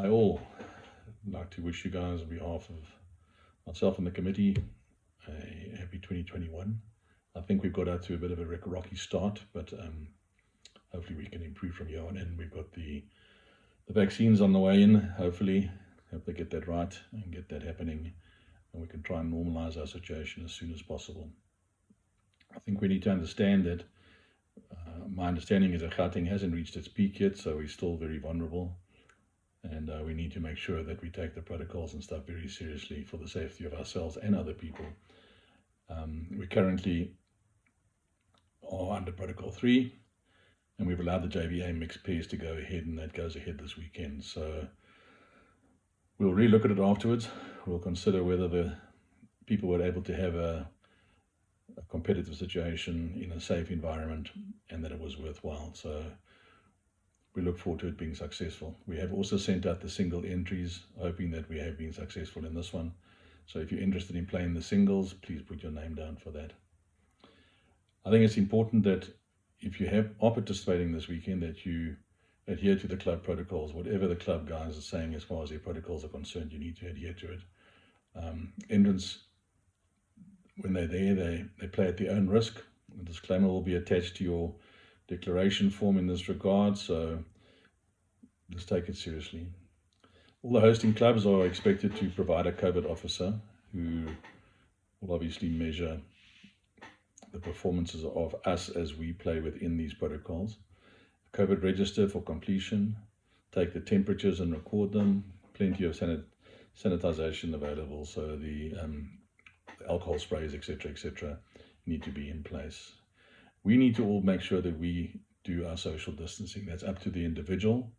Hi all. I'd like to wish you guys on behalf of myself and the committee a happy 2021. I think we've got out to a bit of a rocky start, but hopefully we can improve from here on in. We've got the vaccines on the way in, hopefully. Hope they get that right and get that happening, and we can try and normalize our situation as soon as possible. I think we need to understand that my understanding is that Gauteng hasn't reached its peak yet, so we're still very vulnerable. And we need to make sure that we take the protocols and stuff very seriously for the safety of ourselves and other people. We currently are under Protocol 3, and we've allowed the JBA mixed pairs to go ahead, and that goes ahead this weekend. So we'll relook at it afterwards. We'll consider whether the people were able to have a competitive situation in a safe environment and that it was worthwhile. So we look forward to it being successful. We have also sent out the single entries, hoping that we have been successful in this one. So if you're interested in playing the singles, please put your name down for that. I think it's important that if you are participating this weekend, that you adhere to the club protocols. Whatever the club guys are saying as far as their protocols are concerned, you need to adhere to it. Entrants, when they're there, they play at their own risk. A disclaimer will be attached to your declaration form in this regard, so let's take it seriously. All the hosting clubs are expected to provide a COVID officer who will obviously measure the performances of us as we play within these protocols. COVID register for completion, take the temperatures and record them, plenty of sanitization available, so the alcohol sprays, etc., need to be in place. We need to all make sure that we do our social distancing. That's up to the individual.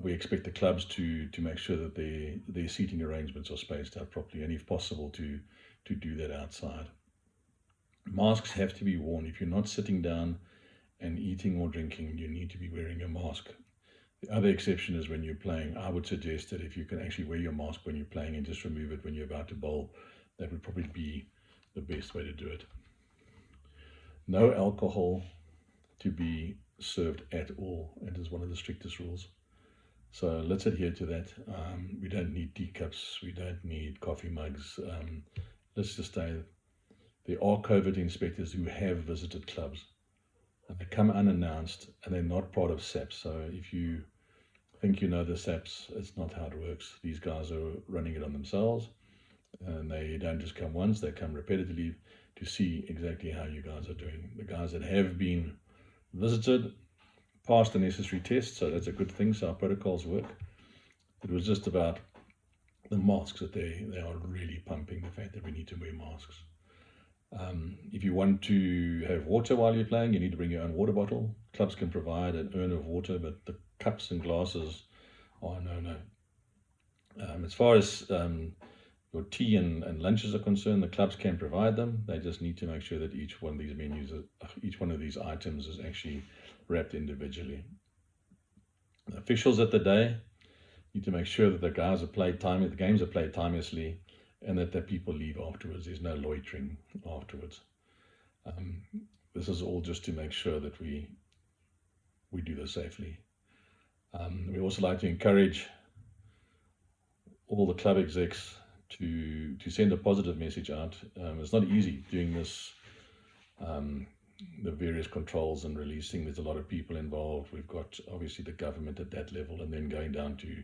We expect the clubs to make sure that their seating arrangements are spaced out properly, and if possible to do that outside. Masks have to be worn. If you're not sitting down and eating or drinking, you need to be wearing a mask. The other exception is when you're playing. I would suggest that if you can actually wear your mask when you're playing and just remove it when you're about to bowl, that would probably be the best way to do it. No alcohol to be served at all. It is one of the strictest rules. So let's adhere to that. We don't need teacups. We don't need coffee mugs. Let's just stay. There are COVID inspectors who have visited clubs. And they come unannounced and they're not part of SAPS. So if you think you know the SAPS, it's not how it works. These guys are running it on themselves. And they don't just come once, they come repetitively to see exactly how you guys are doing. The guys that have been visited passed the necessary tests, so that's a good thing, so our protocols work. It was just about the masks that they are really pumping the fact that we need to wear masks. If you want to have water while you're playing, you need to bring your own water bottle. Clubs can provide an urn of water, but the cups and glasses are no. As far as your tea and lunches are concerned, the clubs can provide them. They just need to make sure that each one of these menus, each one of these items is actually wrapped individually. The officials at the day need to make sure that the games are played timelessly, and that the people leave afterwards. There's no loitering afterwards. This is all just to make sure that we do this safely. We also like to encourage all the club execs to send a positive message out. It's not easy doing this, the various controls and releasing. There's a lot of people involved. We've got obviously the government at that level, and then going down to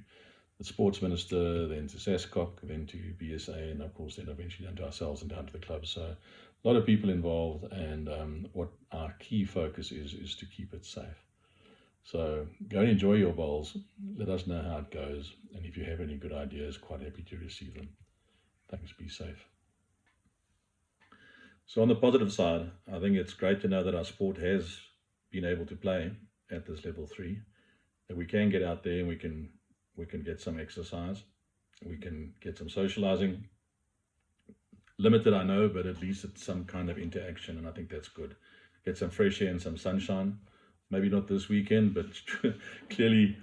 the sports minister, then to SASCOC, then to BSA, and of course then eventually down to ourselves and down to the club. So a lot of people involved, and what our key focus is to keep it safe. So go and enjoy your bowls. Let us know how it goes, and if you have any good ideas, quite happy to receive them. Thanks, be safe. So on the positive side, I think it's great to know that our sport has been able to play at this level 3, that we can get out there and we can get some exercise, we can get some socializing. Limited, I know, but at least it's some kind of interaction, and I think that's good. Get some fresh air and some sunshine. Maybe not this weekend, but clearly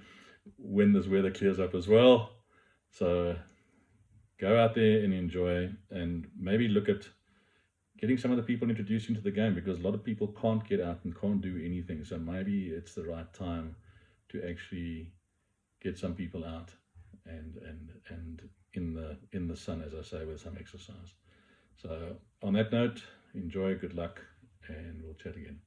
when this weather clears up as well. So go out there and enjoy, and maybe look at getting some of the people introduced into the game, because a lot of people can't get out and can't do anything. So maybe it's the right time to actually get some people out and in the sun, as I say, with some exercise. So on that note, enjoy, good luck, and we'll chat again.